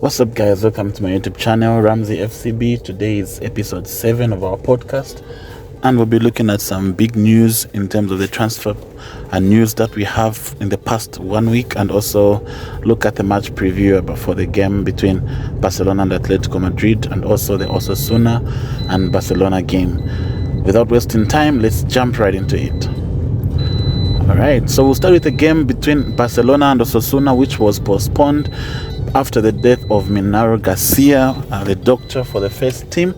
What's up, guys? Welcome to my YouTube channel, Ramsey FCB. Today is episode 7 of our podcast, and we'll be looking at some big news in terms of the transfer and news that we have in the past 1 week, and also look at the match preview for the game between Barcelona and Atletico Madrid, and also the Osasuna and Barcelona game. Without wasting time, let's jump right into it. Alright, so we'll start with the game between Barcelona and Osasuna, which was postponed after the death of Minaro Garcia, the doctor for the first team.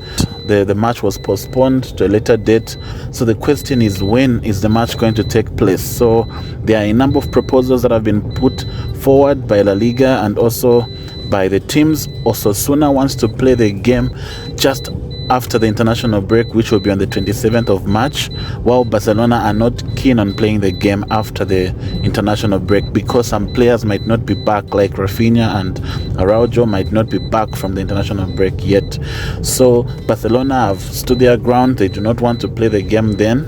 The match was postponed to a later date. So the question is, when is the match going to take place? So there are a number of proposals that have been put forward by La Liga and also by the teams. Osasuna wants to play the game just after the international break, which will be on the 27th of March, while Barcelona are not keen on playing the game after the international break because some players might not be back, like Rafinha and Araujo might not be back from the international break yet. So Barcelona have stood their ground. They do not want to play the game then,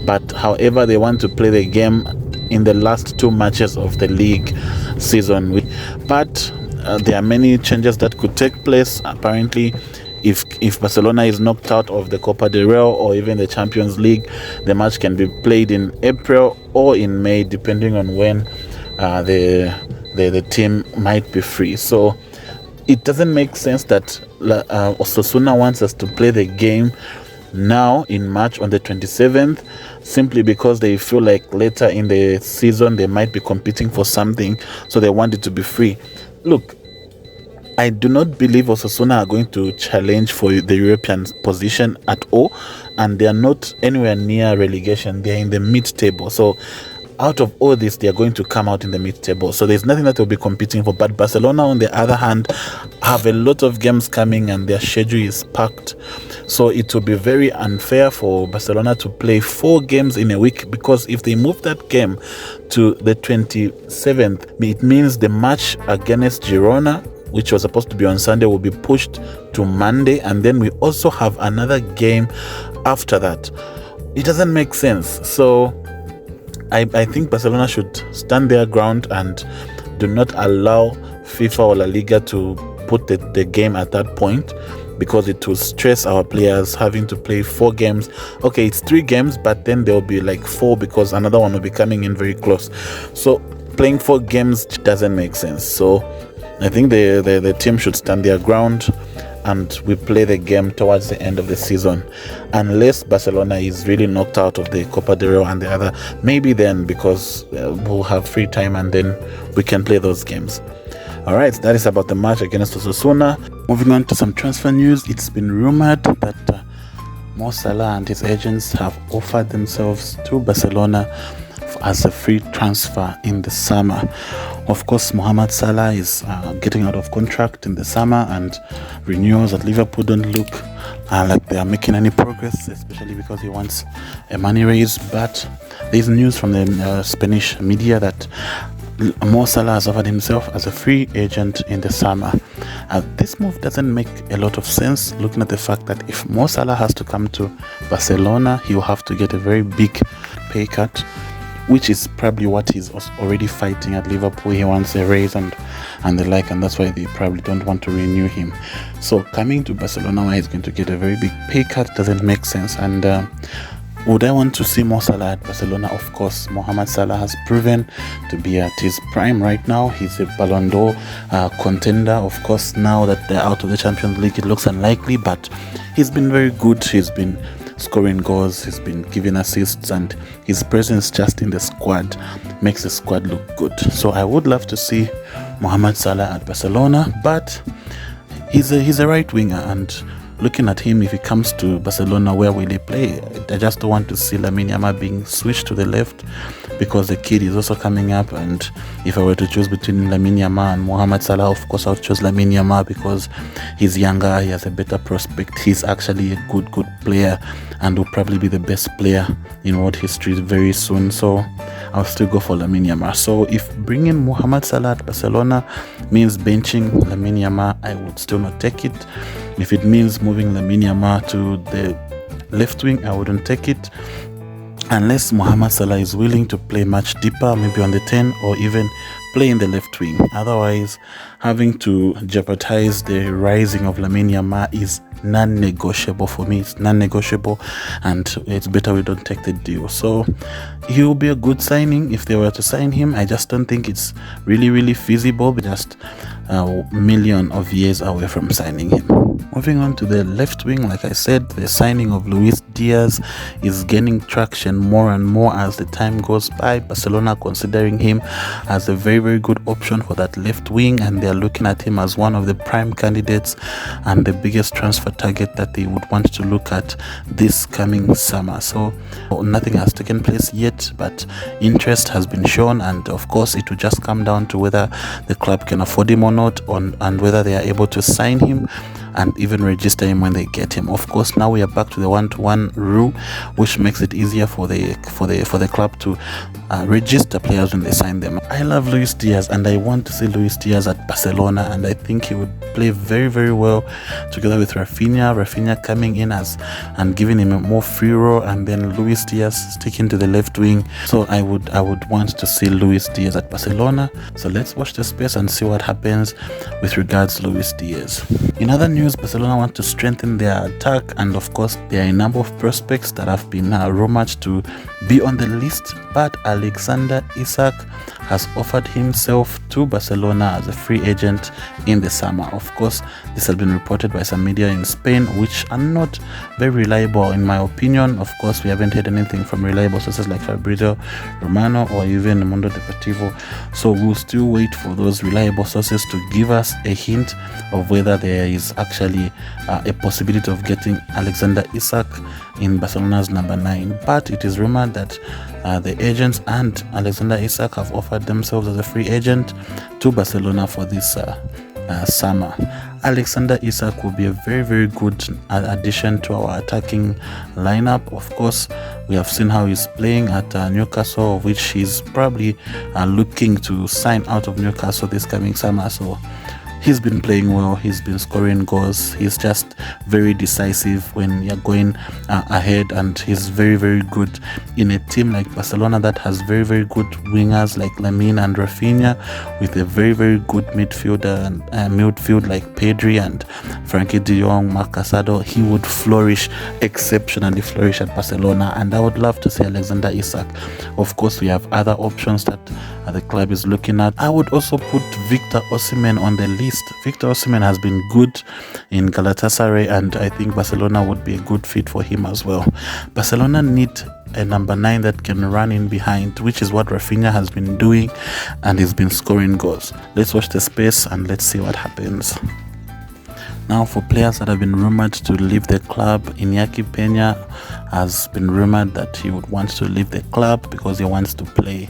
but however they want to play the game in the last 2 matches of the league season. But there are many changes that could take place. Apparently, if Barcelona is knocked out of the Copa del Rey or even the Champions League, the match can be played in April or in May, depending on when the team might be free. So it doesn't make sense that Osasuna wants us to play the game now in March on the 27th, simply because they feel like later in the season they might be competing for something, so they want it to be free. Look, I do not believe Osasuna are going to challenge for the European position at all, and they are not anywhere near relegation. They are in the mid-table. So out of all this, they are going to come out in the mid-table. So there's nothing that they'll be competing for. But Barcelona, on the other hand, have a lot of games coming and their schedule is packed. So it will be very unfair for Barcelona to play 4 games in a week, because if they move that game to the 27th, it means the match against Girona, which was supposed to be on Sunday, will be pushed to Monday, and then we also have another game after that. It doesn't make sense. So I think Barcelona should stand their ground and do not allow FIFA or La Liga to put the game at that point, because it will stress our players having to play 4 games. Okay, it's 3 games, but then there will be like 4 because another one will be coming in very close. So playing 4 games doesn't make sense. So I think the team should stand their ground and we play the game towards the end of the season, unless Barcelona is really knocked out of the Copa del Rey and the other. Maybe then, because we'll have free time and then we can play those games. Alright, that is about the match against Osasuna. Moving on to some transfer news. It's been rumored that Mo Salah and his agents have offered themselves to Barcelona as a free transfer in the summer. Of course, Mohamed Salah is getting out of contract in the summer, and renewals at Liverpool don't look like they are making any progress, especially because he wants a money raise. But there's news from the Spanish media that Mo Salah has offered himself as a free agent in the summer. This move doesn't make a lot of sense, looking at the fact that if Mo Salah has to come to Barcelona, he will have to get a very big pay cut, which is probably what he's already fighting at Liverpool. He wants a raise and the like, and that's why they probably don't want to renew him. So coming to Barcelona where he's going to get a very big pay cut doesn't make sense. And would I want to see Mo Salah at Barcelona? Of course. Mohamed Salah has proven to be at his prime right now. He's a Ballon d'Or contender. Of course, now that they're out of the Champions League, it looks unlikely, but he's been very good. He's been scoring goals, he's been giving assists, and his presence just in the squad makes the squad look good. So I would love to see Mohamed Salah at Barcelona, but he's a right winger, and looking at him, if he comes to Barcelona, where will he play? I just don't want to see Lamine Yamal being switched to the left, because the kid is also coming up, and if I were to choose between Lamine Yamal and Mohamed Salah, of course I would choose Lamine Yamal because he's younger, he has a better prospect, he's actually a good player, and will probably be the best player in world history very soon. So I'll still go for Lamine Yamal. So if bringing Mohamed Salah at Barcelona means benching Lamine Yamal, I would still not take it. If it means moving Lamine Yamal to the left wing, I wouldn't take it, unless Mohamed Salah is willing to play much deeper, maybe on the 10 or even play in the left wing. Otherwise, having to jeopardize the rising of Lamine Yamal is non-negotiable for me. It's non-negotiable, and it's better we don't take the deal. So he will be a good signing if they were to sign him. I just don't think it's really feasible. We're just a million of years away from signing him. Moving on to the left wing, like I said, the signing of Luis Diaz is gaining traction more and more as the time goes by. Barcelona considering him as a very good option for that left wing, and they're looking at him as one of the prime candidates and the biggest transfer target that they would want to look at this coming summer. So nothing has taken place yet, but interest has been shown, and of course it will just come down to whether the club can afford him or not, and whether they are able to sign him and even register him when they get him. Of course, now we are back to the 1-to-1 rule, which makes it easier for the club to register players when they sign them. I love Luis Diaz, and I want to see Luis Diaz at Barcelona, and I think he would play very well together with Rafinha coming in and giving him a more free role, and then Luis Diaz sticking to the left wing. So I would want to see Luis Diaz at Barcelona. So let's watch the space and see what happens with regards to Luis Diaz. In other news, Barcelona want to strengthen their attack, and of course there are a number of prospects that have been rumored to be on the list, but Alexander Isak has offered himself to Barcelona as a free agent in the summer. Of course, this has been reported by some media in Spain, which are not very reliable in my opinion. Of course, we haven't heard anything from reliable sources like Fabrizio Romano or even Mundo Deportivo, so we'll still wait for those reliable sources to give us a hint of whether there is actually a possibility of getting Alexander Isak in Barcelona's number 9. But it is rumored that the agents and Alexander Isak have offered themselves as a free agent to Barcelona for this summer. Alexander Isak will be a very good addition to our attacking lineup. Of course, we have seen how he's playing at Newcastle, of which he's probably looking to sign out of Newcastle this coming summer. So he's been playing well, he's been scoring goals, he's just very decisive when you're going ahead, and he's very good in a team like Barcelona that has very good wingers like Lamine and Rafinha, with a very good midfielder and midfield like Pedri and Frankie de Jong, Marc Casado. He would exceptionally flourish at Barcelona, and I would love to see Alexander Isak. Of course, we have other options that the club is looking at. I would also put Victor Osimhen on the list. Victor Osimhen has been good in Galatasaray, and I think Barcelona would be a good fit for him as well. Barcelona need a number 9 that can run in behind, which is what Rafinha has been doing, and he's been scoring goals. Let's watch the space and let's see what happens. Now, for players that have been rumored to leave the club, Iñaki Peña has been rumored that he would want to leave the club because he wants to play.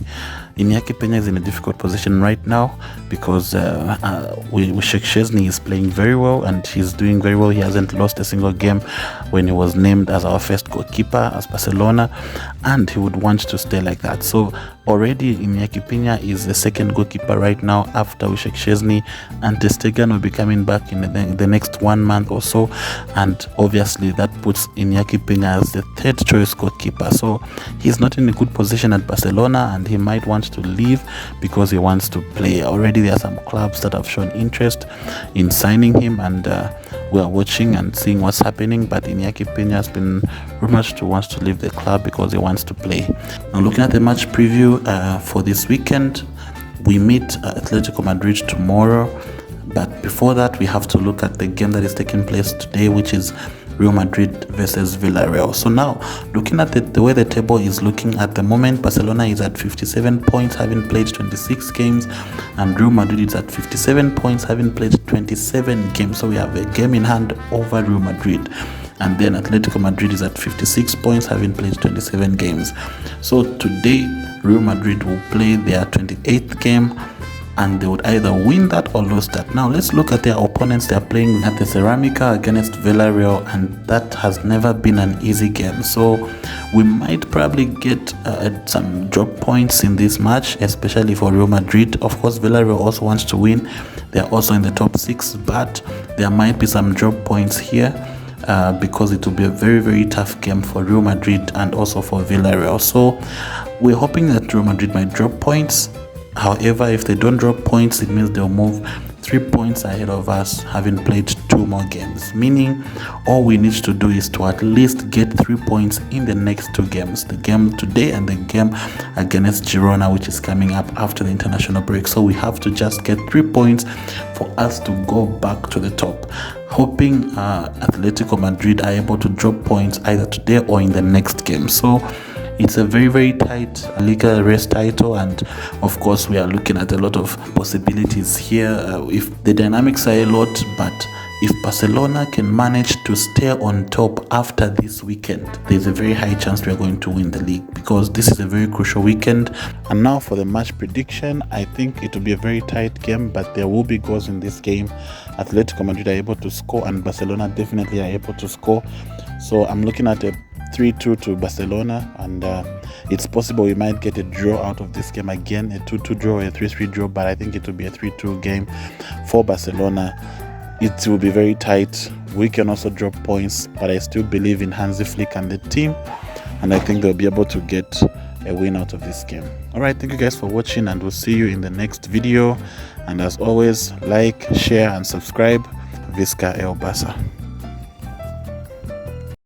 Iñaki Peña is in a difficult position right now because Szczęsny is playing very well, and he's doing very well. He hasn't lost a single game when he was named as our first goalkeeper as Barcelona, and he would want to stay like that. So already Iñaki Peña is the second goalkeeper right now after Szczęsny, and Ter Stegen will be coming back in the next 1 month or so, and obviously that puts Iñaki Peña as the third choice goalkeeper. So he's not in a good position at Barcelona, and he might want to leave because he wants to play. Already there are some clubs that have shown interest in signing him, and we are watching and seeing what's happening. But Iñaki Peña has been rumored to wants to leave the club because he wants to play. Now, looking at the match preview for this weekend, we meet Atletico Madrid tomorrow, but before that we have to look at the game that is taking place today, which is Real Madrid versus Villarreal. So now, looking at the way the table is looking at the moment, Barcelona is at 57 points, having played 26 games, and Real Madrid is at 57 points, having played 27 games. So we have a game in hand over Real Madrid. And then Atletico Madrid is at 56 points, having played 27 games. So today, Real Madrid will play their 28th game, and they would either win that or lose that. Now let's look at their opponents. They are playing at the Ceramica against Villarreal, and that has never been an easy game. So we might probably get some drop points in this match, especially for Real Madrid. Of course, Villarreal also wants to win. They are also in the top 6, but there might be some drop points here because it will be a very tough game for Real Madrid and also for Villarreal. So we're hoping that Real Madrid might drop points. However, if they don't drop points, it means they'll move 3 points ahead of us, having played 2 more games, meaning all we need to do is to at least get 3 points in the next 2 games, the game today and the game against Girona, which is coming up after the international break. So we have to just get 3 points for us to go back to the top, hoping Atletico Madrid are able to drop points either today or in the next game. So it's a very, very tight Liga race title, and of course we are looking at a lot of possibilities here. If the dynamics are a lot, but if Barcelona can manage to stay on top after this weekend, there's a very high chance we are going to win the league, because this is a very crucial weekend. And now for the match prediction, I think it will be a very tight game, but there will be goals in this game. Atletico Madrid are able to score, and Barcelona definitely are able to score. So I'm looking at a 3-2 to Barcelona, and it's possible we might get a draw out of this game again, a 2-2 draw or a 3-3 draw, but I think it will be a 3-2 game for Barcelona. It will be very tight. We can also drop points, but I still believe in Hansi Flick and the team, and I think they'll be able to get a win out of this game. Alright, thank you guys for watching, and we'll see you in the next video. And as always, like, share and subscribe. Visca El Barça.